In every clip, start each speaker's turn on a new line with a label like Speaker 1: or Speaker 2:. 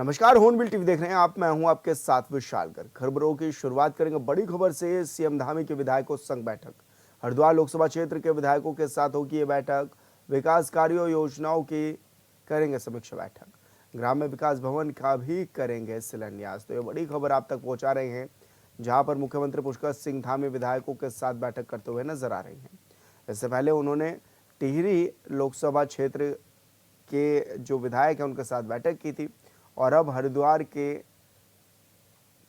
Speaker 1: नमस्कार, hornbill TV देख रहे हैं आप। मैं हूं आपके साथ विशालकर। खबरों की शुरुआत करेंगे बड़ी खबर से। सीएम धामी के विधायकों संग बैठक। हरिद्वार लोकसभा क्षेत्र के विधायकों के साथ होगी ये बैठक। विकास कार्यों योजनाओं की करेंगे समीक्षा बैठक। ग्राम्य विकास भवन का भी करेंगे शिलान्यास। तो ये बड़ी खबर आप तक पहुंचा रहे हैं, जहां पर मुख्यमंत्री पुष्कर सिंह धामी विधायकों के साथ बैठक करते हुए नजर आ रही हैं। इससे पहले उन्होंने टिहरी लोकसभा क्षेत्र के जो विधायक हैं उनके साथ बैठक की थी, और अब हरिद्वार के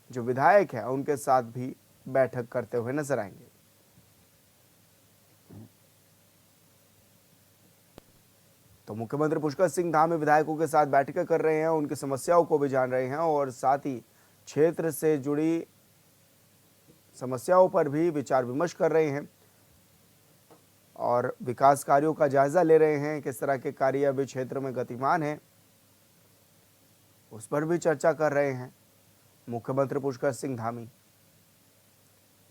Speaker 1: जो विधायक हैं उनके साथ भी बैठक करते हुए नजर आएंगे। तो मुख्यमंत्री पुष्कर सिंह धामी विधायकों के साथ बैठकें कर रहे हैं, उनकी समस्याओं को भी जान रहे हैं और साथ ही क्षेत्र से जुड़ी समस्याओं पर भी विचार विमर्श कर रहे हैं और विकास कार्यों का जायजा ले रहे हैं। किस तरह के कार्य अभी क्षेत्र में गतिमान है उस पर भी चर्चा कर रहे हैं मुख्यमंत्री पुष्कर सिंह धामी।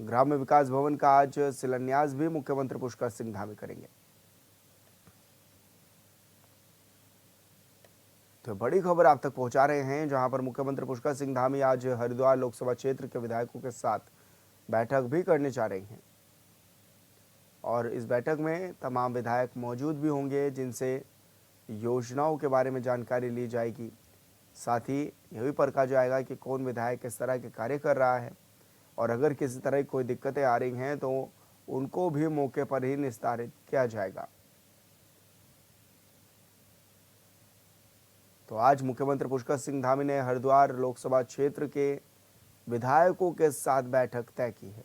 Speaker 1: ग्राम्य विकास भवन का आज शिलान्यास भी मुख्यमंत्री पुष्कर सिंह धामी करेंगे। तो बड़ी खबर आप तक पहुंचा रहे हैं, जहां पर मुख्यमंत्री पुष्कर सिंह धामी आज हरिद्वार लोकसभा क्षेत्र के विधायकों के साथ बैठक भी करने जा रहे हैं और इस बैठक में तमाम विधायक मौजूद भी होंगे, जिनसे योजनाओं के बारे में जानकारी ली जाएगी। साथ ही यह भी परखा जाएगा कि कौन विधायक किस तरह के कार्य कर रहा है और अगर किसी तरह की कोई दिक्कतें आ रही हैं तो उनको भी मौके पर ही निस्तारित किया जाएगा। तो आज मुख्यमंत्री पुष्कर सिंह धामी ने हरिद्वार लोकसभा क्षेत्र के विधायकों के साथ बैठक तय की है।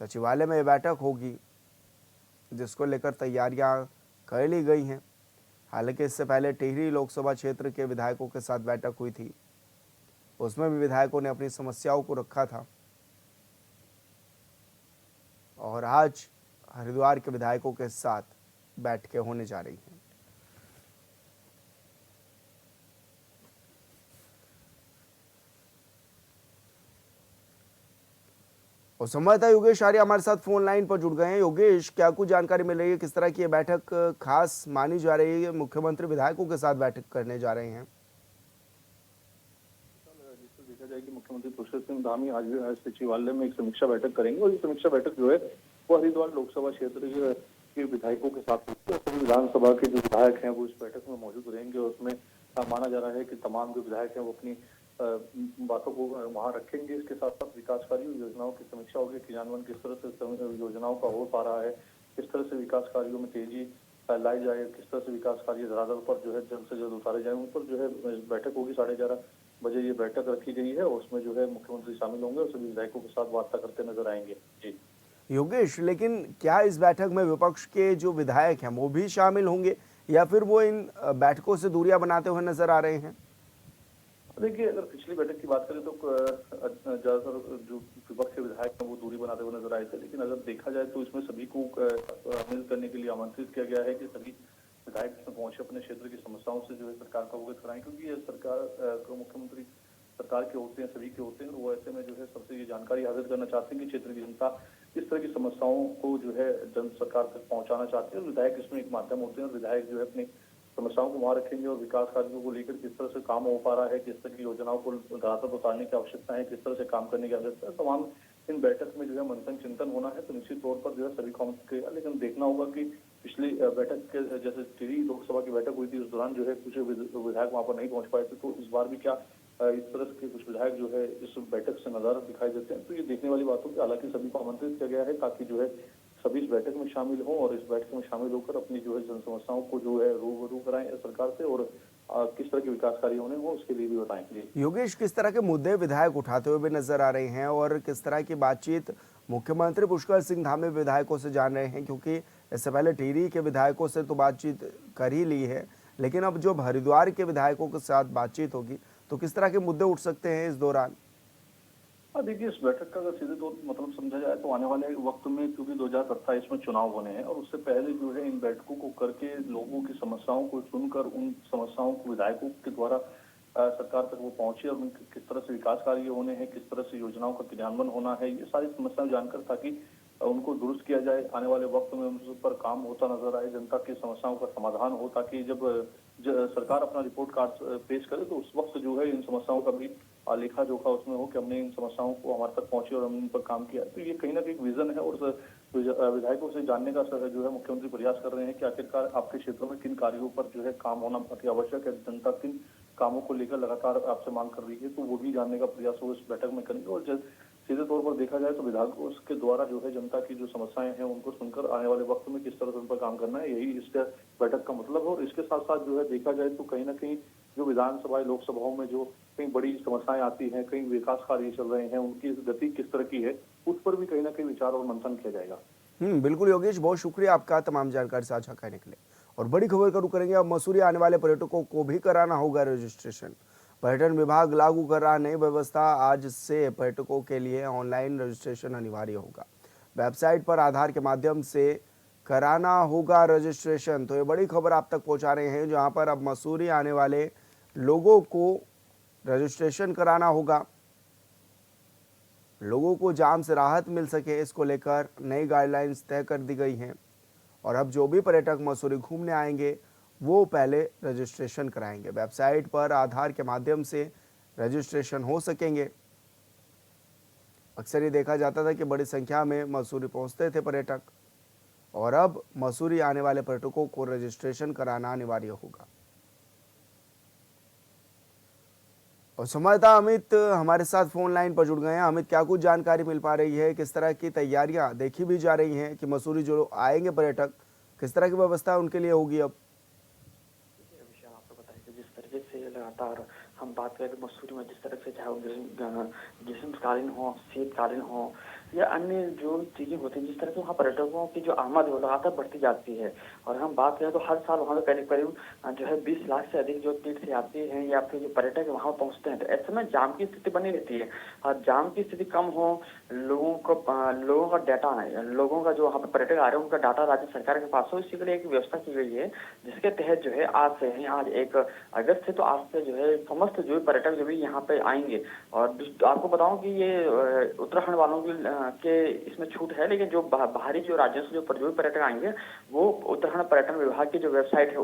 Speaker 1: सचिवालय में यह बैठक होगी, जिसको लेकर तैयारियां कर ली गई हैं। हालांकि इससे पहले टिहरी लोकसभा क्षेत्र के विधायकों के साथ बैठक हुई थी, उसमें भी विधायकों ने अपनी समस्याओं को रखा था और आज हरिद्वार के विधायकों के साथ बैठकें होने जा रही हैं। और संवाददाता योगेश आर्य हमारे साथ फोन लाइन पर जुड़ गए हैं। योगेश, क्या कुछ जानकारी मिल रही है, किस तरह की ये बैठक खास मानी जा रही है? मुख्यमंत्री विधायकों के साथ बैठक करने जा रहे हैं।
Speaker 2: देखा जाए कि मुख्यमंत्री पुष्कर सिंह धामी आज सचिवालय में एक समीक्षा बैठक करेंगे और ये समीक्षा बैठक जो है वो हरिद्वार लोकसभा क्षेत्र के विधायकों के साथ सभी विधानसभा के जो विधायक हैं वो इस बैठक में मौजूद रहेंगे और उसमें माना जा रहा है कि तमाम जो विधायक हैं वो अपनी बातों को वहां रखेंगे। इसके साथ साथ विकास कार्यों योजनाओं की समीक्षा होगी, क्रियान्वयन किस तरह से योजनाओं का हो पा रहा है, किस तरह से विकास कार्यों में तेजी लाई जाए, किस तरह से विकास कार्य धरातल पर जो है जल्द से जल्द उतारे जाए, उन पर जो है बैठक होगी। 11:30 बजे ये बैठक रखी गई है और उसमें जो है मुख्यमंत्री शामिल होंगे और सभी विधायकों के साथ वार्ता करते नजर आएंगे। जी
Speaker 1: योगेश, लेकिन क्या इस बैठक में विपक्ष के जो विधायक हैं वो भी शामिल होंगे या फिर वो इन बैठकों से दूरियां बनाते हुए नजर आ रहे हैं?
Speaker 2: देखिए, अगर पिछली बैठक की बात करें तो ज्यादातर जो विपक्ष के विधायक हैं वो दूरी बनाते हुए नजर आए थे, लेकिन अगर देखा जाए तो इसमें सभी को शामिल करने के लिए आमंत्रित किया गया है कि सभी विधायक इसमें पहुंचे, अपने क्षेत्र की समस्याओं से जो है सरकार को अवगत कराएं, क्योंकि ये सरकार को मुख्यमंत्री सरकार के होते हैं, सभी के होते हैं और वो ऐसे में जो है सबसे ये जानकारी हासिल करना चाहते हैं कि क्षेत्र की जनता इस तरह की समस्याओं को जो है जन सरकार तक पहुंचाना चाहते हैं और विधायक इसमें एक माध्यम होते हैं और विधायक जो है अपनी समस्याओं को वहां रखेंगे और विकास कार्यों को लेकर किस तरह से काम हो पा रहा है, किस तरह की योजनाओं को धरातल पर उतारने की आवश्यकता है, किस तरह से काम करने की आवश्यकता है, तमाम इन बैठक में जो है मंथन चिंतन होना है। तो निश्चित तौर पर जो है सभी काम किया, लेकिन देखना होगा कि पिछली बैठक के जैसे टिहरी लोकसभा की बैठक हुई थी उस दौरान जो है कुछ विधायक वहां पर नहीं पहुंच पाए थे, तो इस बार भी क्या इस तरह के कुछ विधायक जो है इस बैठक से नजारा दिखाई देते हैं। तो ये देखने वाली बातों की, हालांकि सभी को आमंत्रित किया गया है ताकि जो है सभी इस बैठक में शामिल हों और इस बैठक में शामिल होकर अपनी जो है जन समस्याओं को जो है रूबरू कराएं सरकार से और किस तरह के विकास कार्य होने हो उसके लिए भी बताएं।
Speaker 1: योगेश, किस तरह के मुद्दे विधायक उठाते हुए भी नजर आ रहे हैं और किस तरह की बातचीत मुख्यमंत्री पुष्कर सिंह धामी विधायकों से जान रहे हैं? क्योंकि इससे पहले टिहरी के विधायकों से तो बातचीत कर ही ली है, लेकिन अब जो हरिद्वार के विधायकों के साथ बातचीत होगी तो किस तरह के मुद्दे उठ सकते हैं इस दौरान?
Speaker 2: हाँ, देखिए, इस बैठक का अगर सीधे तौर मतलब समझा जाए तो आने वाले वक्त में, क्योंकि 2027 में चुनाव होने हैं और उससे पहले जो है इन बैठकों को करके लोगों की समस्याओं को सुनकर उन समस्याओं को विधायकों के द्वारा सरकार तक वो पहुंचे और उनके किस तरह से विकास कार्य होने हैं, किस तरह से योजनाओं का क्रियान्वयन होना है, ये सारी समस्याएं जानकर ताकि उनको दुरुस्त किया जाए, आने वाले वक्त में उन पर काम होता नजर आए, जनता की समस्याओं का समाधान हो, ताकि जब सरकार अपना रिपोर्ट कार्ड पेश करे तो उस वक्त जो है इन समस्याओं का भी लेखा जोखा उसमें हो कि हमने इन समस्याओं को हमारे तक पहुंची और हमने इन पर काम किया। तो ये कहीं ना कहीं एक विजन है और विधायकों से जानने का जो है मुख्यमंत्री प्रयास कर रहे हैं कि आखिरकार आपके क्षेत्रों में किन कार्यों पर जो है काम होना अति आवश्यक है, जनता किन कामों को लेकर लगातार आपसे मांग कर रही है, तो वो भी जानने का प्रयास वो इस बैठक में करेंगे। और सीधे तौर पर देखा जाए तो विधायकों के द्वारा जो है जनता की जो समस्याएं हैं उनको सुनकर आने वाले वक्त में किस तरह से उन पर काम करना है, यही इसका बैठक का मतलब है। और इसके साथ साथ जो है देखा जाए तो कहीं ना कहीं जो विधानसभा लोकसभाओं में जो कई बड़ी समस्याएं आती हैं, कई विकास कार्य चल रहे हैं, उनकी गति किस तरह की है, उस पर भी कहीं ना कहीं विचार और मंथन किया जाएगा।
Speaker 1: बिल्कुल योगेश, बहुत शुक्रिया आपका तमाम जानकारी साझा करने के लिए। और बड़ी खबर करूँ करेंगे, अब मसूरी आने वाले पर्यटकों को भी कराना होगा रजिस्ट्रेशन। पर्यटन विभाग लागू कर रहा नई व्यवस्था। आज से पर्यटकों के लिए ऑनलाइन रजिस्ट्रेशन अनिवार्य होगा। वेबसाइट पर आधार के माध्यम से कराना होगा रजिस्ट्रेशन। तो ये बड़ी खबर आप तक पहुंचा रहे हैं, जहां पर अब मसूरी आने वाले लोगों को रजिस्ट्रेशन कराना होगा। लोगों को जाम से राहत मिल सके, इसको लेकर नई गाइडलाइंस तय कर दी गई हैं। और अब जो भी पर्यटक मसूरी घूमने आएंगे वो पहले रजिस्ट्रेशन कराएंगे। वेबसाइट पर आधार के माध्यम से रजिस्ट्रेशन हो सकेंगे। अक्सर ये देखा जाता था कि बड़ी संख्या में मसूरी पहुंचते थे पर्यटक, और अब मसूरी आने वाले पर्यटकों को रजिस्ट्रेशन कराना अनिवार्य होगा। और संवाददाता अमित हमारे साथ फोन लाइन पर जुड़ गए हैं। अमित, क्या कुछ जानकारी मिल पा रही है, किस तरह की तैयारियां देखी भी जा रही हैं कि मसूरी जो आएंगे पर्यटक, किस तरह की व्यवस्था उनके लिए होगी अब?
Speaker 3: विषय आपको बताया कि जिस तरीके से लगातार हम बात करें तो मसूरी में जिस तरह से चाहे वो ग्रीष्मकालीन हो, शीतकालीन हो या अन्य जो चीजें होती हैं, जिस तरह से वहाँ पर्यटकों की जो आमद है वो लगातार बढ़ती जाती है। और हम बात करें तो हर साल वहाँ पे करीब करीब जो है 20 लाख से अधिक जो तीर्थयात्री हैं या फिर जो पर्यटक वहाँ पहुँचते हैं। तो ऐसे में जाम की स्थिति बनी रहती है, और जाम की स्थिति कम हो, लोगों का डाटा है, लोगों का जो वहाँ पे पर्यटक आ रहे हैं उनका डाटा राज्य सरकार के पास हो, इसी के लिए एक व्यवस्था की गई है, जिसके तहत जो है आज 1 अगस्त से तो आज से जो है समस्त जो पर्यटक जो भी यहाँ पे आएंगे। और आपको बताऊं कि ये उत्तराखंड वालों के इसमें छूट है, लेकिन जो बाहरी जो राज्यों से जो भी पर्यटक आएंगे वो उत्तराखंड पर्यटन विभाग की जो वेबसाइट है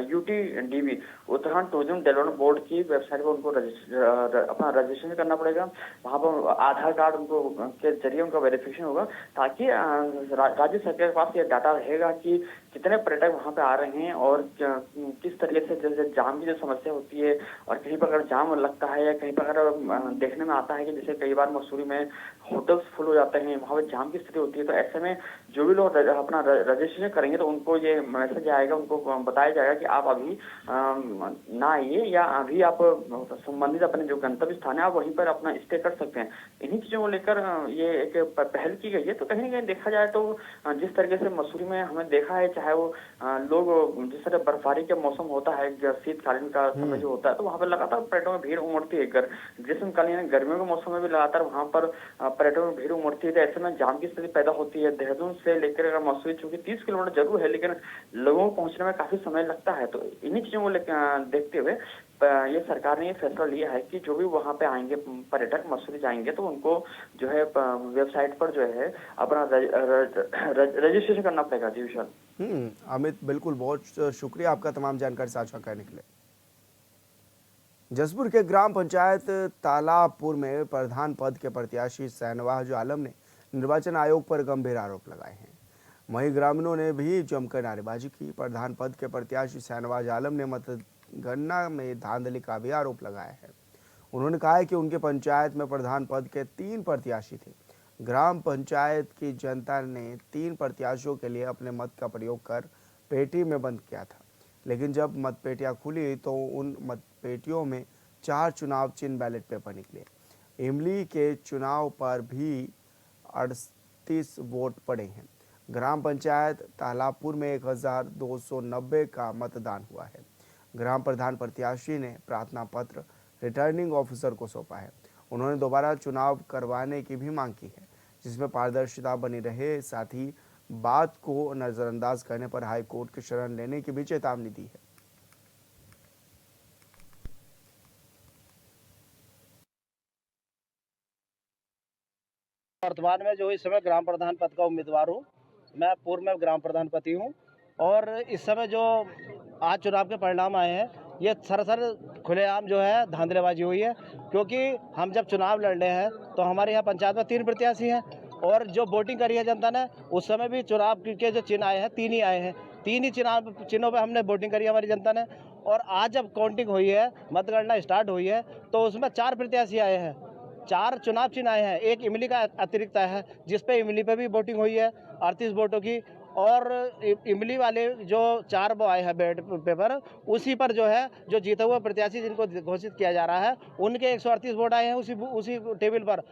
Speaker 3: UTDB Uttarakhand tourism development board की वेबसाइट पर उनको अपना रजिस्ट्रेशन करना पड़ेगा। वहाँ पर आधार कार्ड उनको के जरिए उनका वेरिफिकेशन होगा, ताकि राज्य सरकार के पास ये डाटा रहेगा कि कितने पर्यटक वहाँ पे आ रहे हैं और किस तरीके से जैसे जाम की जो समस्या होती है, और कहीं पर अगर जाम लगता है या कहीं पर अगर देखने में आता है कि जैसे कई बार मसूरी में होटल्स फुल हो जाते हैं, वहाँ पे जाम की स्थिति होती है, तो ऐसे में जो भी लोग अपना रजिस्ट्रेशन करेंगे तो उनको ये मैसेज आएगा, उनको बताया जाएगा कि आप अभी ना आइए, या अभी आप संबंधित अपने जो गंतव्य स्थान है आप वहीं पर अपना स्टे कर सकते हैं। इन्हीं चीजों को लेकर ये एक पहल की गई है। तो कहीं ना कहीं देखा जाए तो जिस तरीके से मसूरी में हमें देखा है, चाहे वो लोग जिस तरह बर्फबारी का मौसम होता है, शीतकालीन का समय जो होता है, तो वहाँ पर लगातार पर्यटकों में भीड़ उमड़ती है। ग्रीष्मकालीन गर्मियों के मौसम में भी लगातार वहाँ पर पर्यटकों में भीड़ उमड़ती है, तो ऐसे में जाम की स्थिति पैदा होती है। देहरादून से लेकर मसूरी चूंकि 30 किलोमीटर जरूर है, लेकिन लोगों को पहुंचने में काफी समय लगता है। तो इन्हीं चीजों को देखते हुए ये सरकार ने ये फैसला लिया है कि जो भी वहाँ पे आएंगे पर्यटक मसूरी जाएंगे तो उनको जो है वेबसाइट पर जो है अपना रजिस्ट्रेशन करना पड़ेगा। जी विशाल।
Speaker 1: अमित, बिल्कुल, बहुत शुक्रिया आपका तमाम जानकारी साझा करने के लिए। जसपुर के ग्राम पंचायत तालाबपुर में प्रधान पद के प्रत्याशी शहनवाज आलम ने निर्वाचन आयोग पर गंभीर आरोप लगाए हैं। वहीं ग्रामीणों ने भी जमकर नारेबाजी की। प्रधान पद के प्रत्याशी शहनवाज आलम ने मतगणना में धांधली का भी आरोप लगाया है। उन्होंने कहा है कि उनके पंचायत में प्रधान पद के 3 प्रत्याशी थे। ग्राम पंचायत की जनता ने 3 प्रत्याशियों के लिए अपने मत का प्रयोग कर पेटी में बंद किया था, लेकिन जब मतपेटियां खुली तो उन मतपेटियों में 4 चुनाव चिन्ह बैलेट पेपर निकले। इमली के चुनाव पर भी 38 वोट पड़े हैं। ग्राम पंचायत तालाबपुर में 1290 का मतदान हुआ है। ग्राम प्रधान प्रत्याशी ने प्रार्थना पत्र रिटर्निंग ऑफिसर को सौंपा है। उन्होंने दोबारा चुनाव करवाने की भी मांग की है, जिसमें पारदर्शिता बनी रहे। साथ ही बात को नजरअंदाज करने पर हाई कोर्ट की शरण लेने की भी चेतावनी दी है।
Speaker 4: वर्तमान में जो इस समय ग्राम प्रधान पद का उम्मीदवार हूँ। मैं पूर्व में ग्राम प्रधान पति हूँ, और इस समय जो आज चुनाव के परिणाम आए हैं, ये सरासर खुलेआम जो है धांधलेबाजी हुई है। क्योंकि हम जब चुनाव लड़ रहे हैं तो हमारे यहाँ पंचायत में 3 प्रत्याशी हैं और जो वोटिंग करी है जनता ने, उस समय भी चुनाव के जो चिन्ह आए हैं 3 ही आए हैं। 3 ही चिन्हों पे हमने वोटिंग करी हमारी जनता ने। और आज जब काउंटिंग हुई है, मतगणना स्टार्ट हुई है, तो उसमें 4 प्रत्याशी आए हैं, 4 चुनाव चिन्ह आए हैं। एक इमली का अतिरिक्त आया है, जिस पे इमली पे भी वोटिंग हुई है 38 वोटों की। और इमली वाले जो 4 वो आए हैं बैलेट पेपर, उसी पर जो है जो जीते हुए प्रत्याशी जिनको घोषित किया जा रहा है, उनके 138 वोट आए हैं उसी टेबल पर।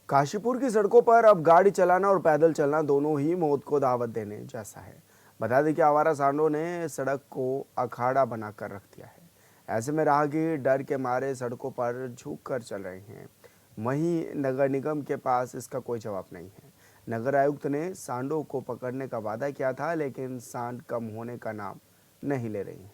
Speaker 1: काशीपुर की सड़कों पर अब गाड़ी चलाना और पैदल चलना दोनों ही मौत को दावत देने जैसा है। बता दें कि आवारा सांडों ने सड़क को अखाड़ा बनाकर रख दिया है। ऐसे में राहगीर डर के मारे सड़कों पर झुक कर चल रहे हैं। वहीं नगर निगम के पास इसका कोई जवाब नहीं है। नगर आयुक्त ने सांडों को पकड़ने का वादा किया था, लेकिन सांड कम होने का नाम नहीं ले रही है।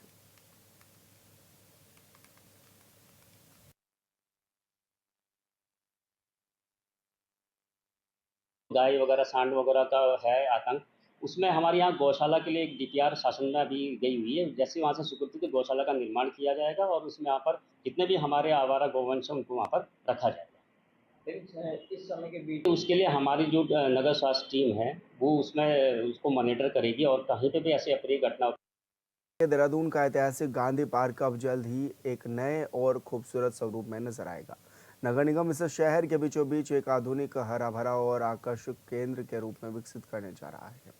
Speaker 5: गाय वगैरह सांड वगैरह का है आतंक। उसमें हमारे यहाँ गौशाला के लिए एक डीपीआर शासन में अभी गई हुई है। जैसे वहाँ से स्वीकृति तो गौशाला का निर्माण किया जाएगा और उसमें यहाँ पर जितने भी हमारे आवारा गौवंश हैं उनको वहाँ पर रखा जाएगा। लेकिन इस समय के बीच उसके लिए हमारी जो नगर स्वास्थ्य टीम है वो उसमें उसको मॉनिटर करेगी और कहीं पे भी ऐसी अप्रिय घटना।
Speaker 1: देहरादून का ऐतिहासिक गांधी पार्क अब जल्द ही एक नए और खूबसूरत स्वरूप में नजर आएगा। नगर निगम इसे शहर के बीचों बीच एक आधुनिक, हरा भरा और आकर्षक केंद्र के रूप में विकसित करने जा रहा है।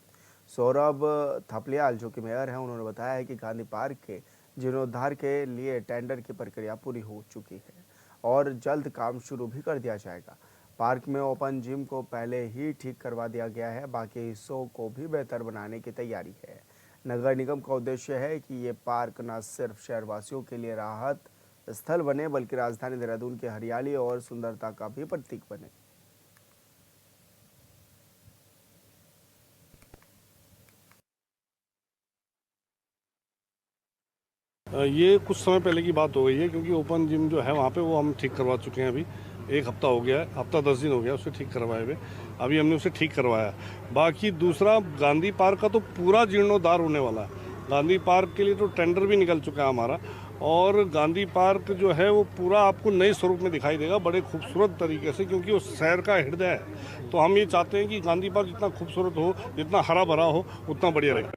Speaker 1: सौरभ थपलियाल जो कि मेयर हैं, उन्होंने बताया है कि गांधी पार्क के जीर्णोद्धार के लिए टेंडर की प्रक्रिया पूरी हो चुकी है और जल्द काम शुरू भी कर दिया जाएगा। पार्क में ओपन जिम को पहले ही ठीक करवा दिया गया है, बाकी हिस्सों को भी बेहतर बनाने की तैयारी है। नगर निगम का उद्देश्य है कि ये पार्क न सिर्फ शहरवासियों के लिए राहत स्थल बने, बल्कि राजधानी देहरादून की हरियाली और सुंदरता का भी प्रतीक बने।
Speaker 6: ये कुछ समय पहले की बात हो गई है, क्योंकि ओपन जिम जो है वहाँ पे वो हम ठीक करवा चुके हैं। अभी 1 हफ्ता हो गया है, हफ्ता 10 दिन हो गया उसे ठीक करवाए हुए। अभी हमने उसे ठीक करवाया। बाकी दूसरा गांधी पार्क का तो पूरा जीर्णोद्धार होने वाला है। गांधी पार्क के लिए तो टेंडर भी निकल चुका है हमारा, और गांधी पार्क जो है वो पूरा आपको नए स्वरूप में दिखाई देगा, बड़े खूबसूरत तरीके से, क्योंकि वो शहर का हृदय है। तो हम ये चाहते हैं कि गांधी पार्क जितना खूबसूरत हो, जितना हरा भरा हो, उतना बढ़िया रहेगा।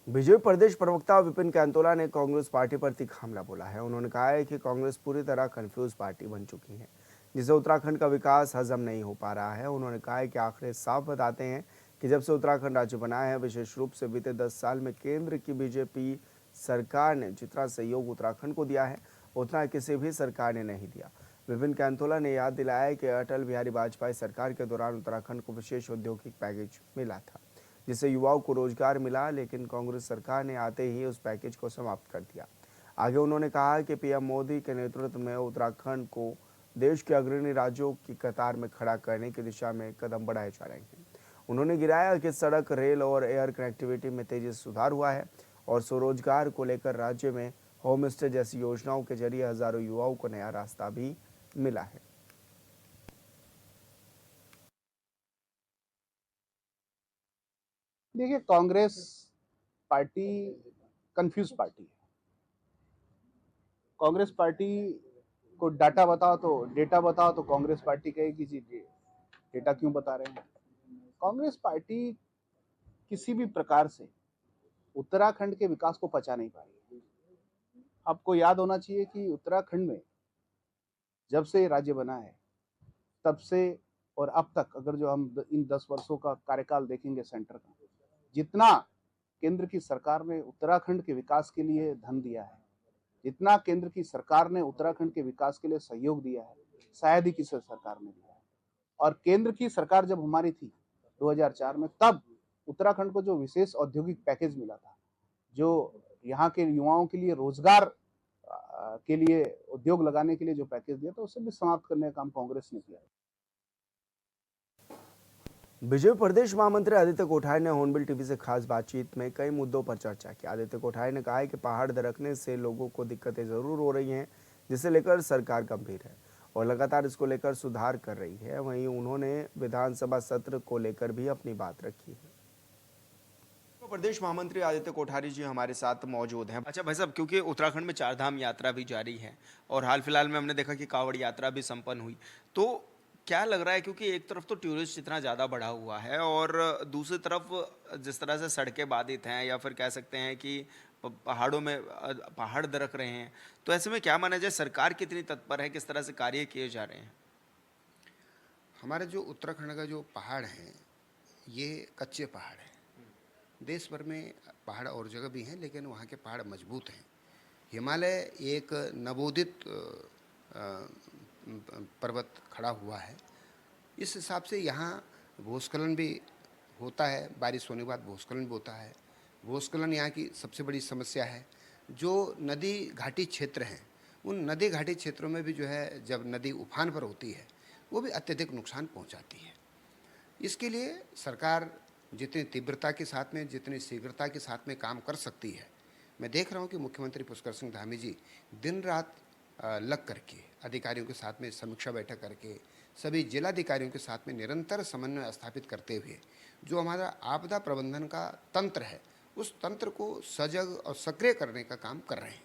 Speaker 1: बीजेपी प्रदेश प्रवक्ता विपिन कैंतोला ने कांग्रेस पार्टी पर तीखा हमला बोला है। उन्होंने कहा है कि कांग्रेस पूरी तरह कंफ्यूज पार्टी बन चुकी है, जिसे उत्तराखंड का विकास हजम नहीं हो पा रहा है। उन्होंने कहा है कि आंकड़े साफ बताते हैं कि जब से उत्तराखंड राज्य बना है, विशेष रूप से बीते 10 साल में केंद्र की बीजेपी सरकार ने जितना सहयोग उत्तराखंड को दिया है, उतना किसी भी सरकार ने नहीं दिया। विपिन कैंतोला ने याद दिलाया कि अटल बिहारी वाजपेयी सरकार के दौरान उत्तराखंड को विशेष औद्योगिक पैकेज मिला था, जिससे युवाओं को रोजगार मिला, लेकिन कांग्रेस सरकार ने आते ही उस पैकेज को समाप्त कर दिया। आगे उन्होंने कहा कि पीएम मोदी के नेतृत्व में उत्तराखंड को देश के अग्रणी राज्यों की कतार में खड़ा करने की दिशा में कदम बढ़ाए जा रहे हैं। उन्होंने गिराया कि सड़क, रेल और एयर कनेक्टिविटी में तेजी से सुधार हुआ है और स्वरोजगार को लेकर राज्य में होम स्टे जैसी योजनाओं के जरिए हजारों युवाओं को नया रास्ता भी मिला है।
Speaker 7: देखिए, कांग्रेस पार्टी कंफ्यूज पार्टी है। कांग्रेस पार्टी को डेटा बताओ तो कांग्रेस पार्टी कहेगी जी डेटा क्यों बता रहे हैं। कांग्रेस पार्टी किसी भी प्रकार से उत्तराखंड के विकास को पचा नहीं पाई। आपको याद होना चाहिए कि उत्तराखंड में जब से राज्य बना है तब से और अब तक, अगर जो हम इन 10 वर्षों का कार्यकाल देखेंगे सेंटर का, जितना केंद्र की सरकार ने उत्तराखंड के विकास के लिए धन दिया है, जितना केंद्र की सरकार ने उत्तराखंड के विकास के लिए सहयोग दिया है, शायद ही किसी सरकार ने दिया है। और केंद्र की सरकार जब हमारी थी 2004 में, तब उत्तराखंड को जो विशेष औद्योगिक पैकेज मिला था, जो यहाँ के युवाओं के लिए रोजगार के लिए, उद्योग लगाने के लिए जो पैकेज दिया था, उसे भी समाप्त करने का काम कांग्रेस ने किया।
Speaker 1: बीजेपी प्रदेश महामंत्री आदित्य कोठारी ने हॉर्नबिल टीवी से खास बातचीत में कई मुद्दों पर चर्चा की। आदित्य कोठारी ने कहा है कि पहाड़ दरकने से लोगों को दिक्कतें जरूर हो रही हैं, जिसे लेकर सरकार गंभीर है। और लगातार इसको लेकर सुधार कर रही है। वहीं उन्होंने विधानसभा सत्र को लेकर भी अपनी बात रखी है। तो प्रदेश महामंत्री आदित्य कोठारी जी हमारे साथ मौजूद हैं। अच्छा भाई साहब, क्योंकि उत्तराखंड में चारधाम यात्रा भी जारी है और हाल फिलहाल में हमने देखा कि कांवड़ यात्रा भी संपन्न हुई, तो क्या लग रहा है, क्योंकि एक तरफ तो टूरिस्ट इतना ज़्यादा बढ़ा हुआ है और दूसरी तरफ जिस तरह से सड़कें बाधित हैं या फिर कह सकते हैं कि पहाड़ों में पहाड़ दरक रहे हैं, तो ऐसे में क्या माना जाए, सरकार कितनी तत्पर है, किस तरह से कार्य किए जा रहे हैं?
Speaker 8: हमारे जो उत्तराखंड का जो पहाड़ हैं ये कच्चे पहाड़ हैं। देश भर में पहाड़ और जगह भी हैं लेकिन वहाँ के पहाड़ मजबूत हैं। हिमालय एक नवोदित पर्वत खड़ा हुआ है। इस हिसाब से यहाँ भूस्खलन भी होता है, बारिश होने के बाद भूस्खलन भी होता है। भूस्खलन यहाँ की सबसे बड़ी समस्या है। जो नदी घाटी क्षेत्र हैं उन नदी घाटी क्षेत्रों में भी जो है जब नदी उफान पर होती है वो भी अत्यधिक नुकसान पहुँचाती है। इसके लिए सरकार जितनी तीव्रता के साथ में, जितनी शीघ्रता के साथ में काम कर सकती है, मैं देख रहा हूँ कि मुख्यमंत्री पुष्कर सिंह धामी जी दिन रात लग करके अधिकारियों के साथ में समीक्षा बैठक करके सभी जिलाधिकारियों के साथ में निरंतर समन्वय स्थापित करते हुए जो हमारा आपदा प्रबंधन का तंत्र है उस तंत्र को सजग और सक्रिय करने का काम कर रहे हैं।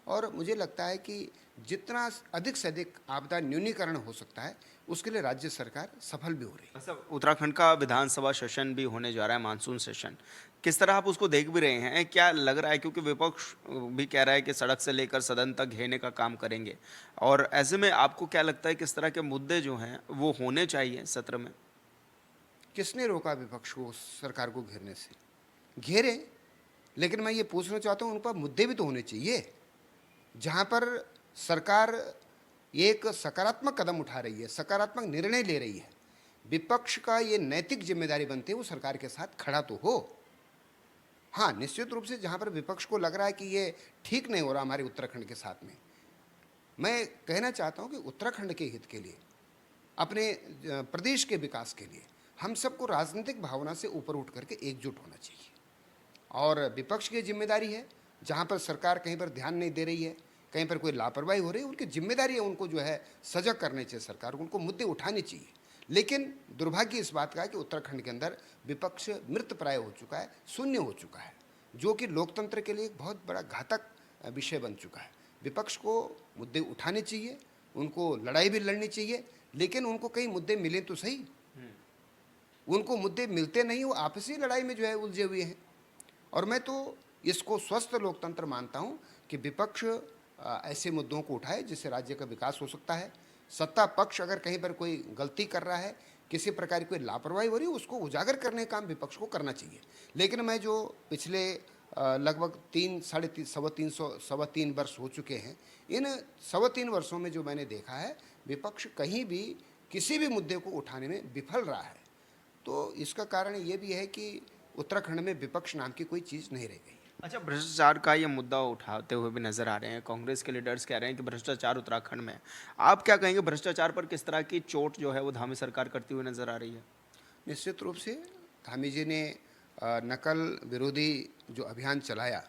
Speaker 8: और मुझे लगता है कि जितना अधिक से अधिक आपदा न्यूनीकरण हो सकता है उसके लिए राज्य सरकार सफल भी हो रही है।
Speaker 1: सब उत्तराखंड का विधानसभा सेशन भी होने जा रहा है, मानसून सेशन, किस तरह आप उसको देख भी रहे हैं? क्या लग रहा है, क्योंकि विपक्ष भी कह रहा है कि सड़क से लेकर सदन तक घेरने का काम करेंगे, और ऐसे में आपको क्या लगता है किस तरह के मुद्दे जो हैं वो होने चाहिए सत्र में?
Speaker 8: किसने रोका विपक्ष को सरकार को घेरने से? घेरे, लेकिन मैं ये पूछना चाहता हूँ उन पर मुद्दे भी तो होने चाहिए। जहाँ पर सरकार एक सकारात्मक कदम उठा रही है, सकारात्मक निर्णय ले रही है, विपक्ष का ये नैतिक जिम्मेदारी बनती है वो सरकार के साथ खड़ा तो हो। हाँ, निश्चित रूप से जहाँ पर विपक्ष को लग रहा है कि ये ठीक नहीं हो रहा हमारे उत्तराखंड के साथ में, मैं कहना चाहता हूँ कि उत्तराखंड के हित के लिए, अपने प्रदेश के विकास के लिए हम सबको राजनीतिक भावना से ऊपर उठ करके एकजुट होना चाहिए। और विपक्ष की जिम्मेदारी है, जहाँ पर सरकार कहीं पर ध्यान नहीं दे रही है, कहीं पर कोई लापरवाही हो रही है, उनकी जिम्मेदारी है उनको जो है सजग करने चाहिए सरकार को, उनको मुद्दे उठाने चाहिए। लेकिन दुर्भाग्य इस बात का है कि उत्तराखंड के अंदर विपक्ष मृतप्राय हो चुका है, शून्य हो चुका है, जो कि लोकतंत्र के लिए एक बहुत बड़ा घातक विषय बन चुका है। विपक्ष को मुद्दे उठाने चाहिए, उनको लड़ाई भी लड़नी चाहिए, लेकिन उनको कई मुद्दे मिले तो सही। उनको मुद्दे मिलते नहीं, वो आपसी लड़ाई में जो है उलझे हुए हैं। और मैं तो इसको स्वस्थ लोकतंत्र मानता हूँ कि विपक्ष ऐसे मुद्दों को उठाए जिससे राज्य का विकास हो सकता है। सत्ता पक्ष अगर कहीं पर कोई गलती कर रहा है, किसी प्रकार की कोई लापरवाही हो रही है, उसको उजागर करने का काम विपक्ष को करना चाहिए। लेकिन मैं जो पिछले लगभग 3 वर्ष हो चुके हैं, इन 3.25 वर्षों में जो मैंने देखा है विपक्ष कहीं भी किसी भी मुद्दे को उठाने में विफल रहा है। तो इसका कारण ये भी है कि उत्तराखंड में विपक्ष नाम की कोई चीज़ नहीं रह गई।
Speaker 1: अच्छा, भ्रष्टाचार का ये मुद्दा उठाते हुए भी नजर आ रहे हैं, कांग्रेस के लीडर्स कह रहे हैं कि भ्रष्टाचार उत्तराखंड में है। आप क्या कहेंगे, भ्रष्टाचार पर किस तरह की चोट जो है वो धामी सरकार करती हुई नजर आ रही है?
Speaker 8: निश्चित रूप से धामी जी ने नकल विरोधी जो अभियान चलाया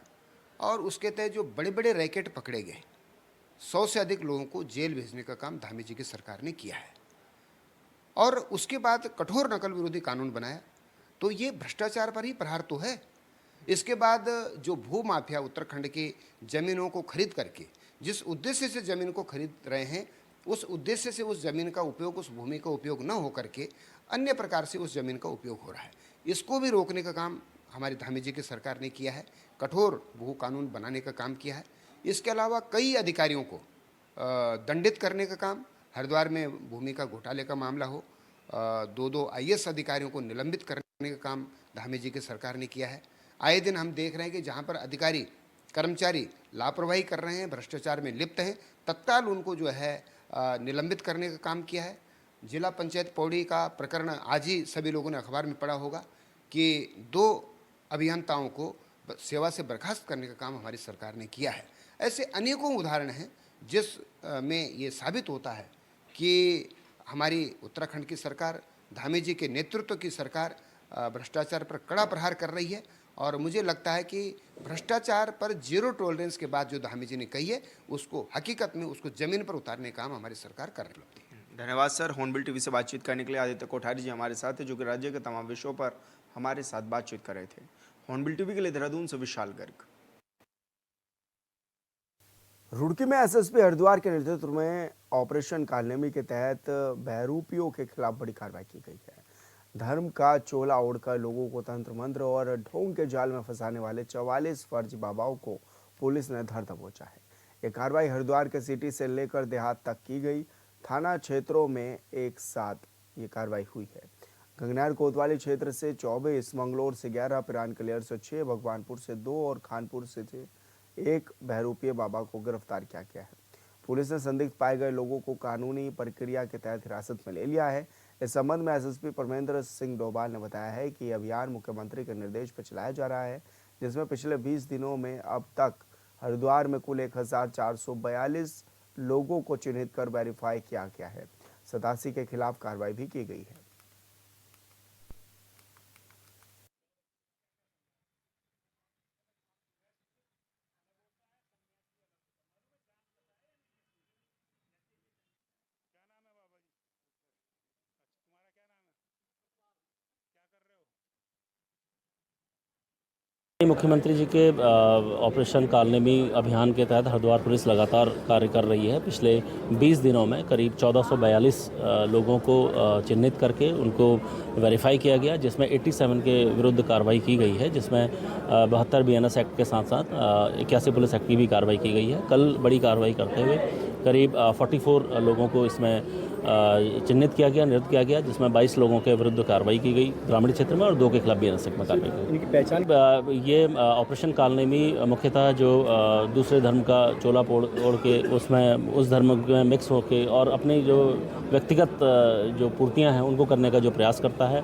Speaker 8: और उसके तहत जो बड़े बड़े रैकेट पकड़े गए, 100 से अधिक लोगों को जेल भेजने का काम धामी जी की सरकार ने किया है। और उसके बाद कठोर नकल विरोधी कानून बनाया, तो ये भ्रष्टाचार पर ही प्रहार तो है। इसके बाद जो भू माफिया उत्तराखंड की ज़मीनों को खरीद करके जिस उद्देश्य से ज़मीन को खरीद रहे हैं, उस उद्देश्य से उस ज़मीन का उपयोग, उस भूमि का उपयोग न हो करके अन्य प्रकार से उस ज़मीन का उपयोग हो रहा है, इसको भी रोकने का काम हमारी धामी जी की सरकार ने किया है। कठोर भू कानून बनाने का काम किया है। इसके अलावा कई अधिकारियों को दंडित करने का काम, हरिद्वार में भूमि का घोटाले का मामला हो, 2 IAS अधिकारियों को निलंबित करने का काम धामी जी की सरकार ने किया है। आए दिन हम देख रहे हैं कि जहाँ पर अधिकारी कर्मचारी लापरवाही कर रहे हैं, भ्रष्टाचार में लिप्त हैं, तत्काल उनको जो है निलंबित करने का काम किया है। जिला पंचायत पौड़ी का प्रकरण आज ही सभी लोगों ने अखबार में पढ़ा होगा कि 2 अभियंताओं को सेवा से बर्खास्त करने का काम हमारी सरकार ने किया है। ऐसे अनेकों उदाहरण हैं जिस में ये साबित होता है कि हमारी उत्तराखंड की सरकार, धामी जी के नेतृत्व की सरकार भ्रष्टाचार पर कड़ा प्रहार कर रही है और मुझे लगता है कि भ्रष्टाचार पर जीरो टॉलरेंस के बाद जो धामी जी ने कही है उसको हकीकत में उसको ज़मीन पर उतारने का काम हमारी सरकार कर रही है।
Speaker 1: धन्यवाद सर। हॉर्नबिल टीवी से बातचीत करने के लिए आदित्य कोठारी जी हमारे साथ हैं, जो कि राज्य के तमाम विषयों पर हमारे साथ बातचीत कर रहे थे। हॉर्नबिल टीवी के लिए देहरादून से विशाल गर्ग। रुड़की में एसएसपी हरिद्वार के नेतृत्व में ऑपरेशन कालनेमी के तहत बहरूपियों के खिलाफ बड़ी कार्रवाई की गई है। धर्म का चोला ओढ़कर लोगों को तंत्र मंत्र और ढोंग के जाल में फंसाने वाले 44 फर्जी बाबाओं को पुलिस ने धर दबोचा है। ये कार्रवाई हरिद्वार के सिटी से लेकर देहात तक की गई। थाना क्षेत्रों में एक साथ ये कार्रवाई हुई है। गंगनार कोतवाली क्षेत्र से 24, मंगलौर से 11, पिरान कलियर से 6, भगवानपुर से 2 और खानपुर से 1 बहरूपीय बाबा को गिरफ्तार किया गया है। पुलिस ने संदिग्ध पाए गए लोगों को कानूनी प्रक्रिया के तहत हिरासत में ले लिया है। इस संबंध में एसएसपी परमेंद्र सिंह डोभाल ने बताया है कि अभियान मुख्यमंत्री के निर्देश पर चलाया जा रहा है, जिसमें पिछले 20 दिनों में अब तक हरिद्वार में कुल 1442 लोगों को चिन्हित कर वेरीफाई किया गया है। 87 के खिलाफ कार्रवाई भी की गई है।
Speaker 9: मुख्यमंत्री जी के ऑपरेशन कालनेमी अभियान के तहत हरिद्वार पुलिस लगातार कार्य कर रही है। पिछले 20 दिनों में करीब 1442 लोगों को चिन्हित करके उनको वेरीफाई किया गया, जिसमें 87 के विरुद्ध कार्रवाई की गई है, जिसमें 72 बीएनएस एक्ट के साथ साथ 81 पुलिस एक्ट की भी कार्रवाई की गई है। कल बड़ी कार्रवाई करते हुए करीब 44 लोगों को इसमें चिन्हित किया गया, नियुक्त किया गया, जिसमें 22 लोगों के विरुद्ध कार्रवाई की गई ग्रामीण क्षेत्र में और 2 के खिलाफ बीएनएस एक्ट में कार्रवाई की गई।
Speaker 10: इनकी पहचान
Speaker 9: ये ऑपरेशन कालनेमी मुख्यतः जो दूसरे धर्म का चोला ओढ़ के उसमें उस धर्म में मिक्स होके और अपनी जो व्यक्तिगत जो पूर्तियां हैं उनको करने का जो प्रयास करता है,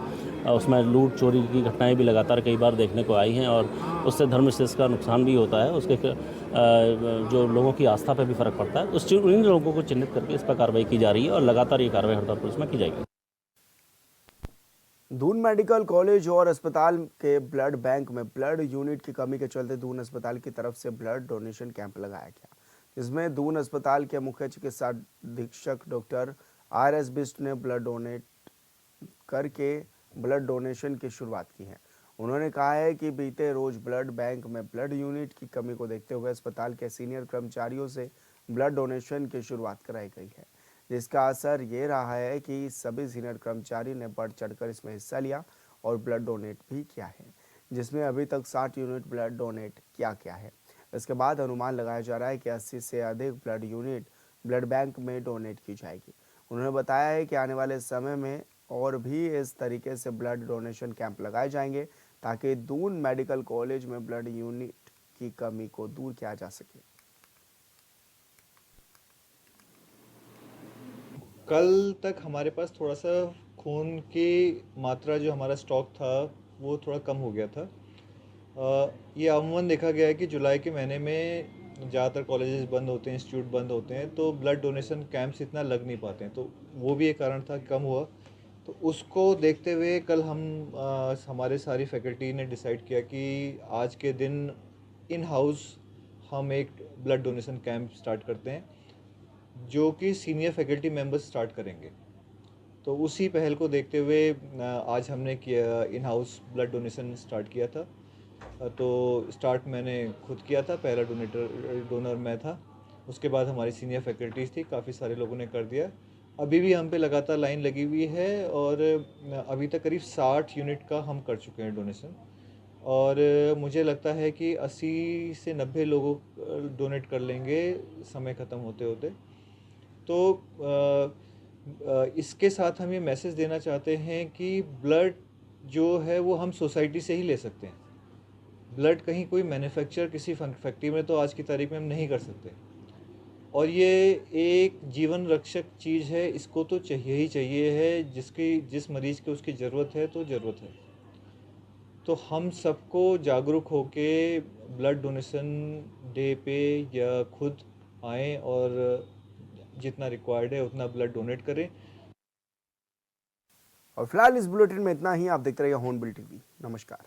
Speaker 9: उसमें लूट चोरी की घटनाएं भी लगातार कई बार देखने को आई हैं और उससे धर्म विशेष का नुकसान भी होता है, उसके जो लोगों की आस्था पर भी फर्क पड़ता है। उन लोगों को चिन्हित करके इस पर कार्रवाई की जा रही है और लगातार ये कार्रवाई हरिद्वार पुलिस में की जाएगी।
Speaker 1: दून मेडिकल कॉलेज और अस्पताल के ब्लड बैंक में ब्लड यूनिट की कमी के चलते दून अस्पताल की तरफ से ब्लड डोनेशन कैंप लगाया गया, जिसमें दून अस्पताल के मुख्य चिकित्सा अधीक्षक डॉक्टर RS बिस्ट ने ब्लड डोनेट करके ब्लड डोनेशन की शुरुआत की है। उन्होंने कहा है कि बीते रोज ब्लड बैंक में ब्लड यूनिट की कमी को देखते हुए अस्पताल के सीनियर कर्मचारियों से ब्लड डोनेशन की शुरुआत कराई गई है, जिसका असर ये रहा है कि सभी सीनियर कर्मचारी ने बढ़ चढ़कर इसमें हिस्सा लिया और ब्लड डोनेट भी किया है, जिसमें अभी तक 60 यूनिट ब्लड डोनेट किया गया है। इसके बाद अनुमान लगाया जा रहा है कि 80 से अधिक ब्लड यूनिट ब्लड बैंक में डोनेट की जाएगी। उन्होंने बताया है कि आने वाले समय में और भी इस तरीके से ब्लड डोनेशन कैंप लगाए जाएंगे ताकि दून मेडिकल कॉलेज में ब्लड यूनिट की कमी को दूर किया जा सके।
Speaker 10: कल तक हमारे पास थोड़ा सा खून की मात्रा जो हमारा स्टॉक था वो थोड़ा कम हो गया था। ये अमूमन देखा गया है कि जुलाई के महीने में ज़्यादातर कॉलेजेस बंद होते हैं, इंस्टीट्यूट बंद होते हैं, तो ब्लड डोनेशन कैंप्स इतना लग नहीं पाते हैं, तो वो भी एक कारण था, कम हुआ। तो उसको देखते हुए कल हमारे सारी फैकल्टी ने डिसाइड किया कि आज के दिन इन हाउस हम एक ब्लड डोनेशन कैंप स्टार्ट करते हैं, जो कि सीनियर फैकल्टी मेंबर्स स्टार्ट करेंगे। तो उसी पहल को देखते हुए आज हमने किया in house blood donation start किया था। तो स्टार्ट मैंने खुद किया था, पहला डोनर मैं था, उसके बाद हमारी सीनियर फैकल्टीज़ थी, काफ़ी सारे लोगों ने कर दिया। अभी भी हम पे लगातार लाइन लगी हुई है और अभी तक करीब 60 यूनिट का हम कर चुके हैं डोनेशन और मुझे लगता है कि 80 से 90 लोगों डोनेट कर लेंगे समय ख़त्म होते होते। तो इसके साथ हम ये मैसेज देना चाहते हैं कि ब्लड जो है वो हम सोसाइटी से ही ले सकते हैं। ब्लड कहीं कोई मैन्युफैक्चर किसी फैक्ट्री में तो आज की तारीख में हम नहीं कर सकते और ये एक जीवन रक्षक चीज़ है, इसको तो चाहिए ही चाहिए है, जिस मरीज़ को उसकी ज़रूरत है तो ज़रूरत है। तो हम सबको जागरूक होके ब्लड डोनेशन डे पे या खुद आएँ और जितना रिक्वायर्ड है उतना ब्लड डोनेट करें।
Speaker 1: और फिलहाल इस बुलेटिन में इतना ही। आप देखते रहिए हॉर्नबिल टीवी। नमस्कार।